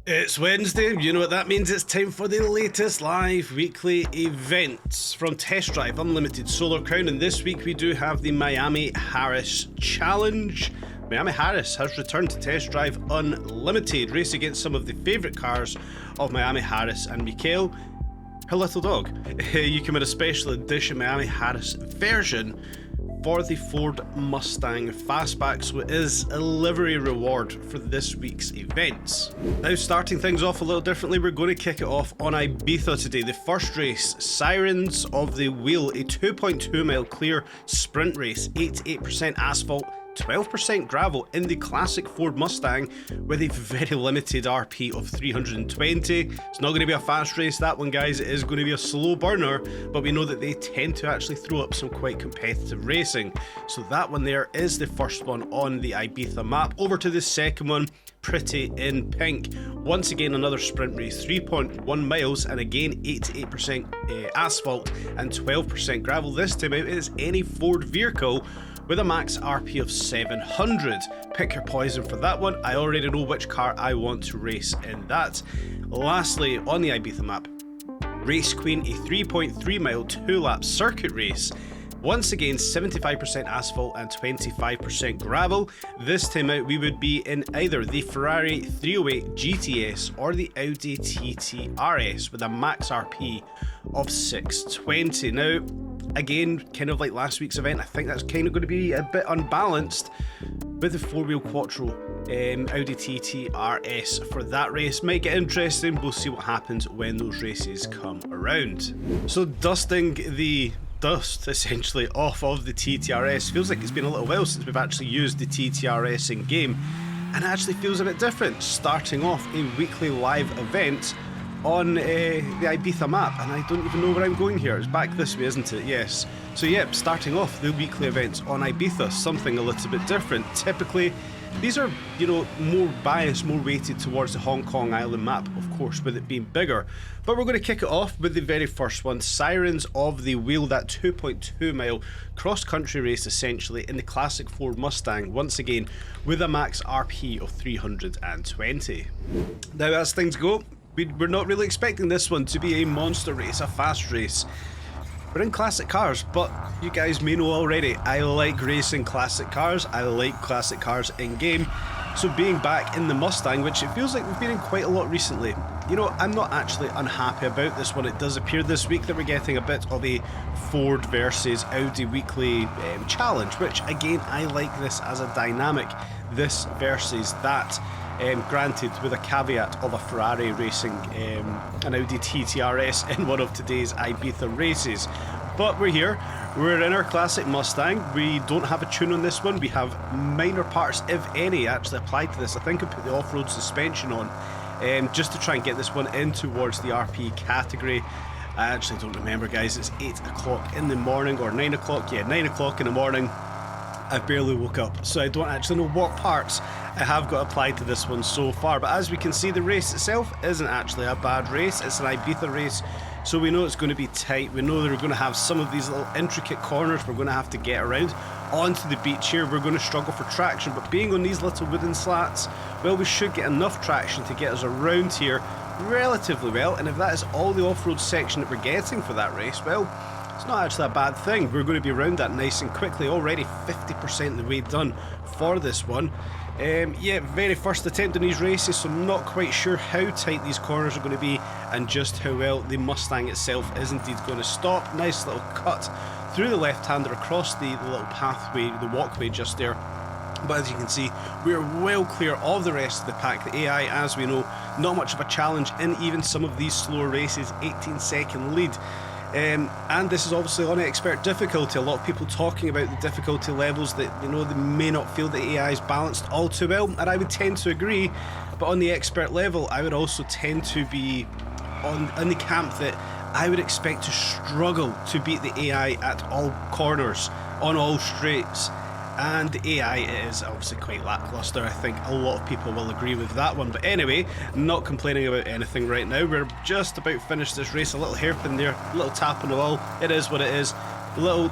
It's Wednesday, you know what that means. It's time for the latest live weekly events from Test Drive Unlimited Solar Crown, and this week we do have the Miami Harris Challenge. Miami Harris has returned to Test Drive Unlimited, race against some of the favourite cars of Miami Harris and Mikhail, her little dog. You can win a special edition Miami Harris version for the Ford Mustang Fastback, so it is a livery reward for this week's events. Now, starting things off a little differently, we're going to kick it off on Ibiza today. The first race, Sirens of the Wheel, a 2.2 mile clear sprint race, 88% asphalt, 12% gravel in the classic Ford Mustang with a very limited RP of 320. It's not going to be a fast race, that one, guys. It is going to be a slow burner, but we know that they tend to actually throw up some quite competitive racing. So that one there is the first one on the Ibiza map. Over to the second one, Pretty in Pink. Once again, another sprint race, 3.1 miles, and again 88% asphalt and 12% gravel. This time out, it is any Ford vehicle with a max RP of 700. Pick your poison for that one. I already know which car I want to race in that. Lastly, on the Ibiza map, Race Queen, a 3.3 mile 2-lap circuit race. Once again, 75% asphalt and 25% gravel. This time out, we would be in either the Ferrari 308 GTS or the Audi TT RS with a max RP of 620. Now, again, kind of like last week's event, I think that's kind of going to be a bit unbalanced with the 4-wheel Quattro Audi TT RS for that race. Might get interesting. We'll see what happens when those races come around. So dusting the dust essentially off of the TTRS, feels like it's been a little while since we've actually used the TTRS in game, and it actually feels a bit different, starting off a weekly live event on the Ibiza map, and I don't even know where I'm going here. It's back this way, isn't it? Yes. So yep, starting off the weekly events on Ibiza, something a little bit different. Typically these are, you know, more biased, more weighted towards the Hong Kong Island map, of course, with it being bigger. But we're going to kick it off with the very first one, Sirens of the Wheel, that 2.2 mile cross-country race essentially in the classic Ford Mustang, once again with a max RP of 320. Now, as things go, we're not really expecting this one to be a monster race, a fast race. We're in classic cars, but you guys may know already, I like racing classic cars. I like classic cars in game. So being back in the Mustang, which it feels like we've been in quite a lot recently, you know, I'm not actually unhappy about this one. It does appear this week that we're getting a bit of a Ford versus Audi weekly challenge, which again, I like this as a dynamic, this versus that. Granted, with a caveat of a Ferrari racing an Audi TTRS in one of today's Ibiza races. But we're here, we're in our classic Mustang. We don't have a tune on this one. We have minor parts, if any, actually applied to this. I think I put the off-road suspension on just to try and get this one in towards the RP category. I actually don't remember, guys. It's 8 o'clock in the morning, or 9 o'clock, yeah, 9 o'clock in the morning. I barely woke up, so I don't actually know what parts I have got applied to this one so far. But as we can see, the race itself isn't actually a bad race. It's an Ibiza race, so we know it's going to be tight. We know they're going to have some of these little intricate corners we're going to have to get around. Onto the beach here, we're going to struggle for traction, but being on these little wooden slats, well, we should get enough traction to get us around here relatively well. And if that is all the off-road section that we're getting for that race, well, it's not actually a bad thing. We're going to be around that nice and quickly, already 50% of the way done for this one. Yeah, very first attempt in these races, so I'm not quite sure how tight these corners are going to be and just how well the Mustang itself is indeed going to stop. Nice little cut through the left-hander across the little pathway, the walkway just there. But as you can see, we are well clear of the rest of the pack. The AI, as we know, not much of a challenge in even some of these slower races, 18-second lead. And this is obviously on expert difficulty. A lot of people talking about the difficulty levels that, you know, they may not feel the AI is balanced all too well, and I would tend to agree. But on the expert level, I would also tend to be on the camp that I would expect to struggle to beat the AI at all corners, on all straights. And the AI is obviously quite lackluster. I think a lot of people will agree with that one. But anyway, not complaining about anything right now. We're just about finished this race. A little hairpin there, a little tap on the wall. It is what it is. A little,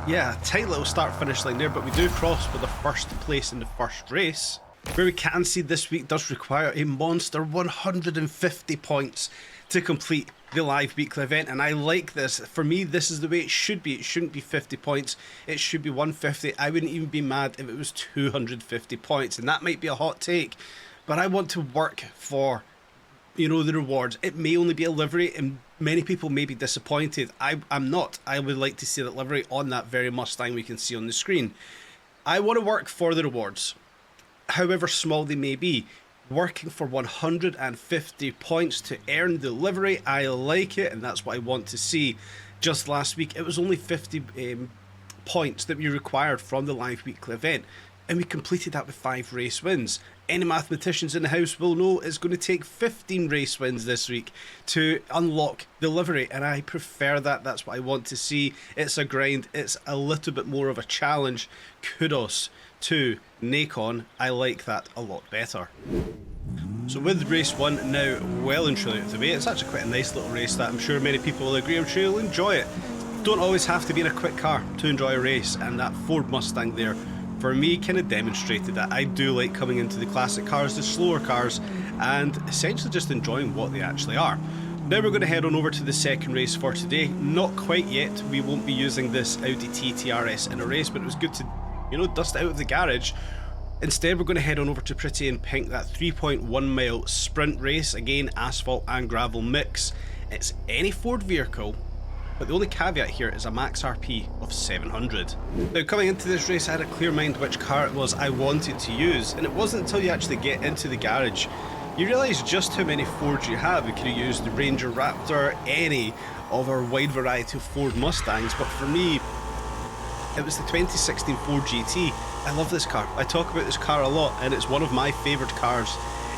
yeah, tight little start-finish line there. But we do cross for the first place in the first race. Where we can see this week does require a monster 150 points to complete the live weekly event, and I like this. For me, this is the way it should be. It shouldn't be 50 points, it should be 150. I wouldn't even be mad if it was 250 points, and that might be a hot take, but I want to work for, you know, the rewards. It may only be a livery, and many people may be disappointed. I'm not. I would like to see that livery on that very Mustang we can see on the screen. I want to work for the rewards, however small they may be. Working for 150 points to earn the livery, I like it, and that's what I want to see. Just last week, it was only 50 points that we required from the live weekly event, and we completed that with 5 race wins. Any mathematicians in the house will know it's going to take 15 race wins this week to unlock the livery, and I prefer that. That's what I want to see. It's a grind, it's a little bit more of a challenge. Kudos to Nacon, I like that a lot better. So with race 1 now well and truly out of the way, it's actually quite a nice little race that I'm sure many people will agree. I'm sure you'll enjoy it. Don't always have to be in a quick car to enjoy a race, and that Ford Mustang there for me kind of demonstrated that. I do like coming into the classic cars, the slower cars, and essentially just enjoying what they actually are. Now we're going to head on over to the second race for today. Not quite yet, we won't be using this Audi TT RS in a race, but it was good to, you know, dust it out of the garage. Instead, we're going to head on over to Pretty in Pink, that 3.1 mile sprint race. Again, asphalt and gravel mix. It's any Ford vehicle, but the only caveat here is a max RP of 700. Now, coming into this race, I had a clear mind which car it was I wanted to use, and it wasn't until you actually get into the garage you realise just how many Fords you have. You could have used the Ranger Raptor, any of our wide variety of Ford Mustangs, but for me, it was the 2016 Ford GT. I love this car. I talk about this car a lot, and it's one of my favourite cars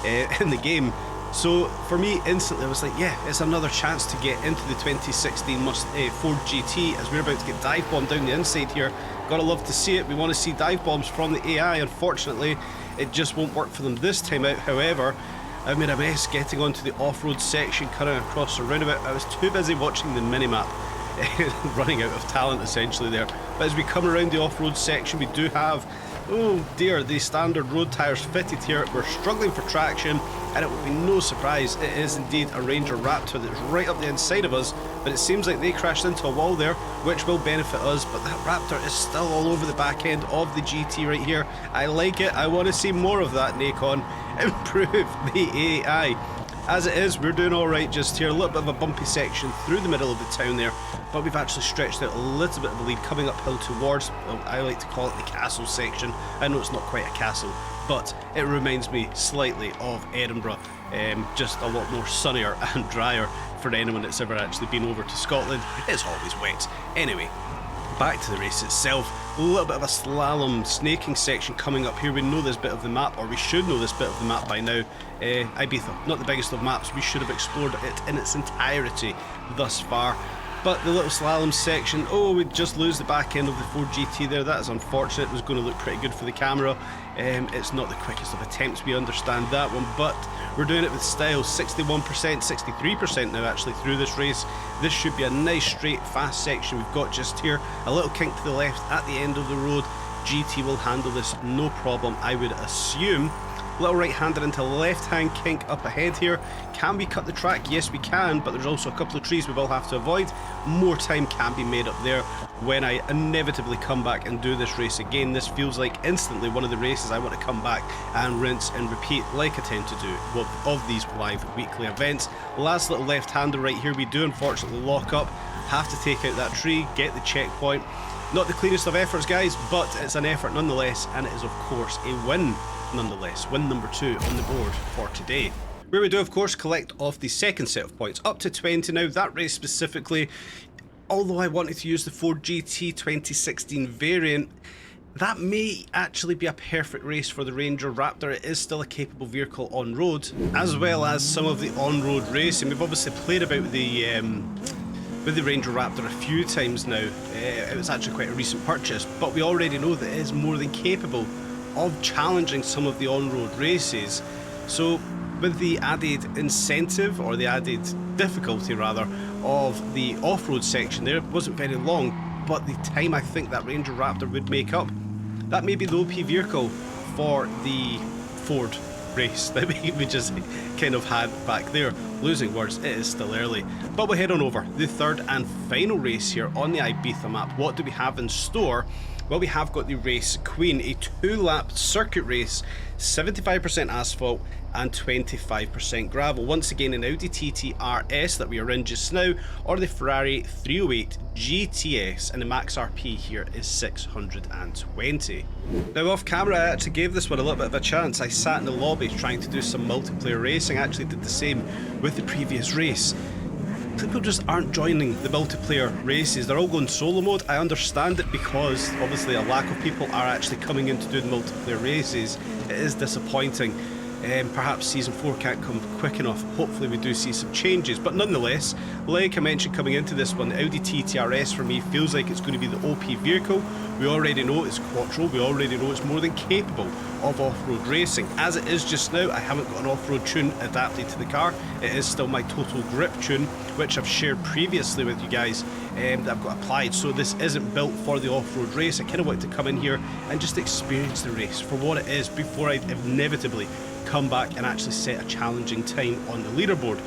in the game. So for me, instantly I was like, yeah, it's another chance to get into the 2016 Ford GT, as we're about to get dive bombed down the inside here. Gotta love to see it. We want to see dive bombs from the AI. Unfortunately, it just won't work for them this time out. However, I made a mess getting onto the off-road section, cutting across the roundabout. I was too busy watching the minimap, running out of talent essentially there. But as we come around the off-road section, we do have, oh dear, the standard road tyres fitted here. We're struggling for traction, and it will be no surprise, it is indeed a Ranger Raptor that's right up the inside of us, but it seems like they crashed into a wall there, which will benefit us. But that Raptor is still all over the back end of the GT right here. I like it. I want to see more of that, Nacon. Improve the AI. As it is, we're doing alright just here. A little bit of a bumpy section through the middle of the town there, but we've actually stretched out a little bit of a lead coming uphill towards, well, I like to call it the castle section. I know it's not quite a castle, but it reminds me slightly of Edinburgh. Just a lot more sunnier and drier for anyone that's ever actually been over to Scotland. It's always wet. Anyway, back to the race itself. A little bit of a slalom snaking section coming up here. We know this bit of the map, or we should know this bit of the map by now. Ibiza, not the biggest of maps. We should have explored it in its entirety thus far. But the little slalom section, oh, we just lose the back end of the Ford GT there. That is unfortunate. It was going to look pretty good for the camera. It's not the quickest of attempts, we understand that one, but we're doing it with style. 61%, 63% now actually through this race. This should be a nice straight fast section we've got just here. A little kink to the left at the end of the road. GT will handle this no problem, I would assume. Little right-hander into left-hand kink up ahead here. Can we cut the track? Yes, we can, but there's also a couple of trees we will have to avoid. More time can be made up there when I inevitably come back and do this race again. This feels like instantly one of the races I want to come back and rinse and repeat, like I tend to do of these live weekly events. Last little left-hander right here. We do unfortunately lock up. Have to take out that tree, get the checkpoint. Not the cleanest of efforts, guys, but it's an effort nonetheless, and it is of course a win nonetheless. Win number 2 on the board for today, where we do of course collect off the second set of points up to 20. Now that race specifically, although I wanted to use the Ford GT 2016 variant, that may actually be a perfect race for the Ranger Raptor. It is still a capable vehicle on road, as well as some of the on-road racing. We've obviously played about with the Ranger Raptor a few times now. It was actually quite a recent purchase, but we already know that it is more than capable of challenging some of the on-road races. So with the added incentive, or the added difficulty rather, of the off-road section there, it wasn't very long, but the time I think that Ranger Raptor would make up, that may be the OP vehicle for the Ford race that we just kind of had back there. Losing words, it is still early. But we'll head on over. The third and final race here on the Ibiza map. What do we have in store? Well, we have got the Race Queen, a 2-lap circuit race, 75% asphalt and 25% gravel. Once again, an Audi TT RS that we are in just now, or the Ferrari 308 GTS, and the max RP here is 620. Now off camera, I actually gave this one a little bit of a chance. I sat in the lobby trying to do some multiplayer racing. I actually did the same with the previous race. People just aren't joining the multiplayer races. They're all going solo mode. I understand it because obviously a lack of people are actually coming in to do the multiplayer races. It is disappointing. Perhaps Season 4 can't come quick enough. Hopefully we do see some changes. But nonetheless, like I mentioned coming into this one, the Audi TT RS for me feels like it's going to be the OP vehicle. We already know it's quattro. We already know it's more than capable of off-road racing. As it is just now, I haven't got an off-road tune adapted to the car. It is still my Total Grip tune, which I've shared previously with you guys, that I've got applied. So this isn't built for the off-road race. I kind of want to come in here and just experience the race for what it is before I inevitably come back and actually set a challenging time on the leaderboard.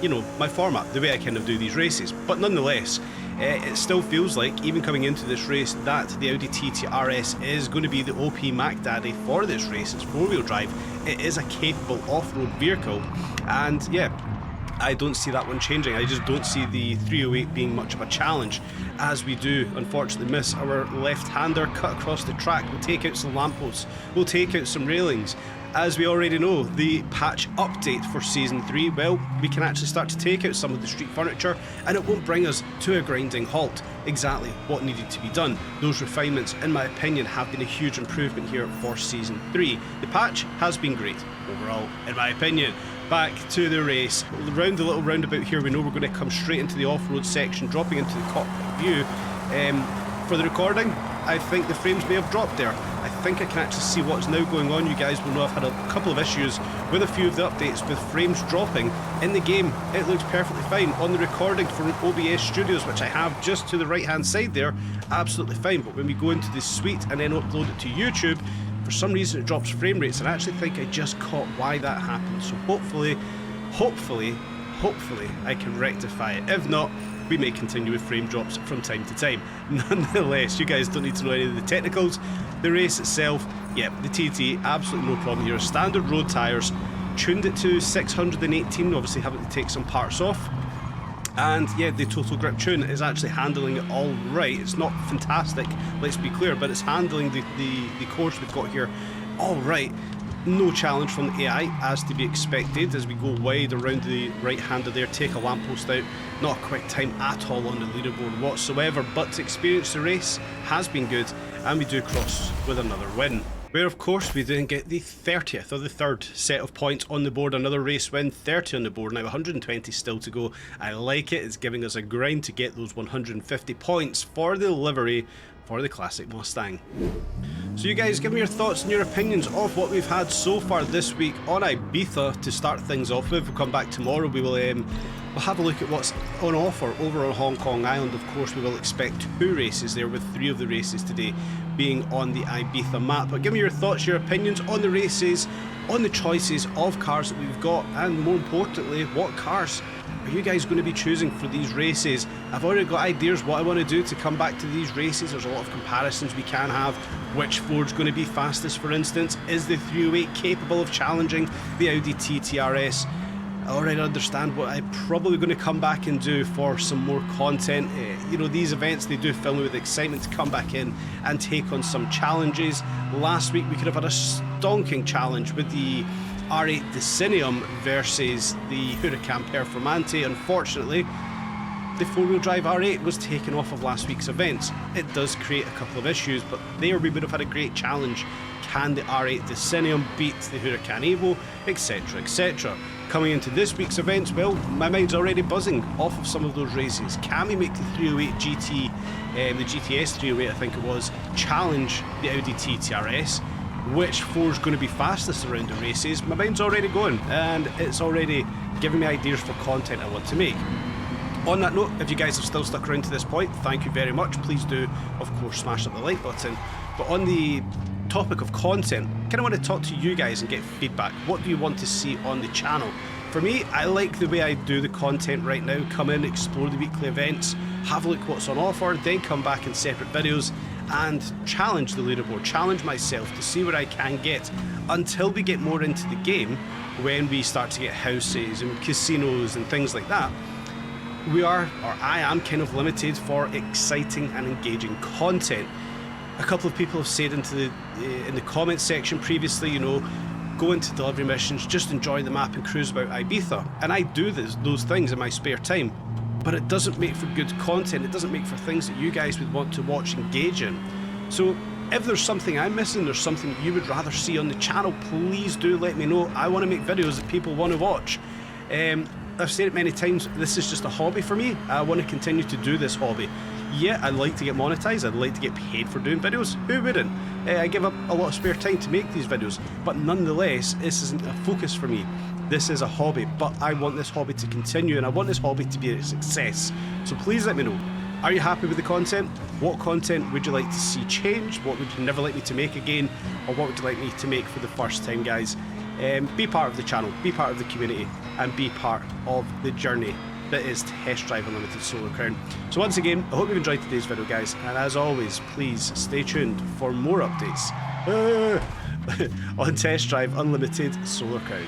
You know, my format, the way I kind of do these races. But nonetheless, it still feels like, even coming into this race, that the Audi TT RS is going to be the OP Mac Daddy for this race. It's 4-wheel drive. It is a capable off-road vehicle. And yeah, I don't see that one changing. I just don't see the 308 being much of a challenge, as we do unfortunately miss our left-hander cut across the track. We'll take out some lampposts, we'll take out some railings. As we already know, the patch update for Season 3, well, we can actually start to take out some of the street furniture and it won't bring us to a grinding halt. Exactly what needed to be done. Those refinements, in my opinion, have been a huge improvement here for Season 3. The patch has been great overall, in my opinion. Back to the race. Around the little roundabout here, we know we're going to come straight into the off-road section, dropping into the cockpit view. For the recording, I think the frames may have dropped there. I think I can actually see what's now going on. You guys will know I've had a couple of issues with a few of the updates with frames dropping. In the game, it looks perfectly fine. On the recording from OBS Studios, which I have just to the right hand side there, absolutely fine. But when we go into the suite and then upload it to YouTube, for some reason it drops frame rates, and I actually think I just caught why that happened. So hopefully I can rectify it. If not, we may continue with frame drops from time to time. Nonetheless, you guys don't need to know any of the technicals. The race itself, yeah, the TT, absolutely no problem here. Standard road tyres, tuned it to 618, obviously having to take some parts off. And yeah, the Total Grip tune is actually handling it all right. It's not fantastic, let's be clear, but it's handling the course we've got here all right. No challenge from the AI, as to be expected, as we go wide around the right-hander there, take a lamppost out. Not a quick time at all on the leaderboard whatsoever, but to experience the race has been good, and we do cross with another win. Where of course we didn't get the 30th or the third set of points on the board. Another race win, 30 on the board, now 120 still to go. I like it, it's giving us a grind to get those 150 points for the livery for the classic Mustang. So you guys, give me your thoughts and your opinions of what we've had so far this week on Ibiza to start things off with. We'll come back tomorrow, we will we'll have a look at what's on offer over on Hong Kong Island. Of course, we will expect 2 races there, with 3 of the races today being on the Ibiza map. But give me your thoughts, your opinions on the races, on the choices of cars that we've got, and more importantly, what cars are you guys going to be choosing for these races? I've already got ideas what I want to do to come back to these races. There's a lot of comparisons we can have. Which Ford's going to be fastest, for instance? Is the 308 capable of challenging the Audi TT RS? I already understand what I'm probably going to come back and do for some more content. You know, these events, they do fill me with excitement to come back in and take on some challenges. Last week we could have had a stonking challenge with the R8 Decinium versus the Huracan Performante. Unfortunately, the 4-wheel drive R8 was taken off of last week's events. It does create a couple of issues, but there we would have had a great challenge. Can the R8 Decinium beat the Huracan Evo, etc, etc. Coming into this week's events, well, my mind's already buzzing off of some of those races. Can we make the 308 GT, the GTS 308 I think it was, challenge the Audi TT RS? Which 4 is going to be fastest around the races? My mind's already going, and it's already giving me ideas for content I want to make. On that note, if you guys have still stuck around to this point, thank you very much. Please do, of course, smash up the like button. But on the topic of content, kind of want to talk to you guys and get feedback. What do you want to see on the channel? For me, I like the way I do the content right now. Come in, explore the weekly events, have a look what's on offer, then come back in separate videos and challenge the leaderboard, challenge myself to see where I can get until we get more into the game, when we start to get houses and casinos and things like that. I am kind of limited for exciting and engaging content. A couple of people have said in the comments section previously, you know, go into delivery missions, just enjoy the map and cruise about Ibiza. And I do those things in my spare time, but it doesn't make for good content. It doesn't make for things that you guys would want to watch, engage in. So if there's something I'm missing, there's something you would rather see on the channel, please do let me know. I want to make videos that people want to watch. I've said it many times, this is just a hobby for me. I want to continue to do this hobby. Yeah, I'd like to get monetized, I'd like to get paid for doing videos. Who wouldn't? I give up a lot of spare time to make these videos, but nonetheless, this isn't a focus for me. This is a hobby, but I want this hobby to continue and I want this hobby to be a success. So please let me know. Are you happy with the content? What content would you like to see change? What would you never like me to make again? Or what would you like me to make for the first time, guys? Be part of the channel, be part of the community, and be part of the journey that is Test Drive Unlimited Solar Crown. So once again, I hope you've enjoyed today's video, guys, and as always, please stay tuned for more updates on Test Drive Unlimited Solar Crown.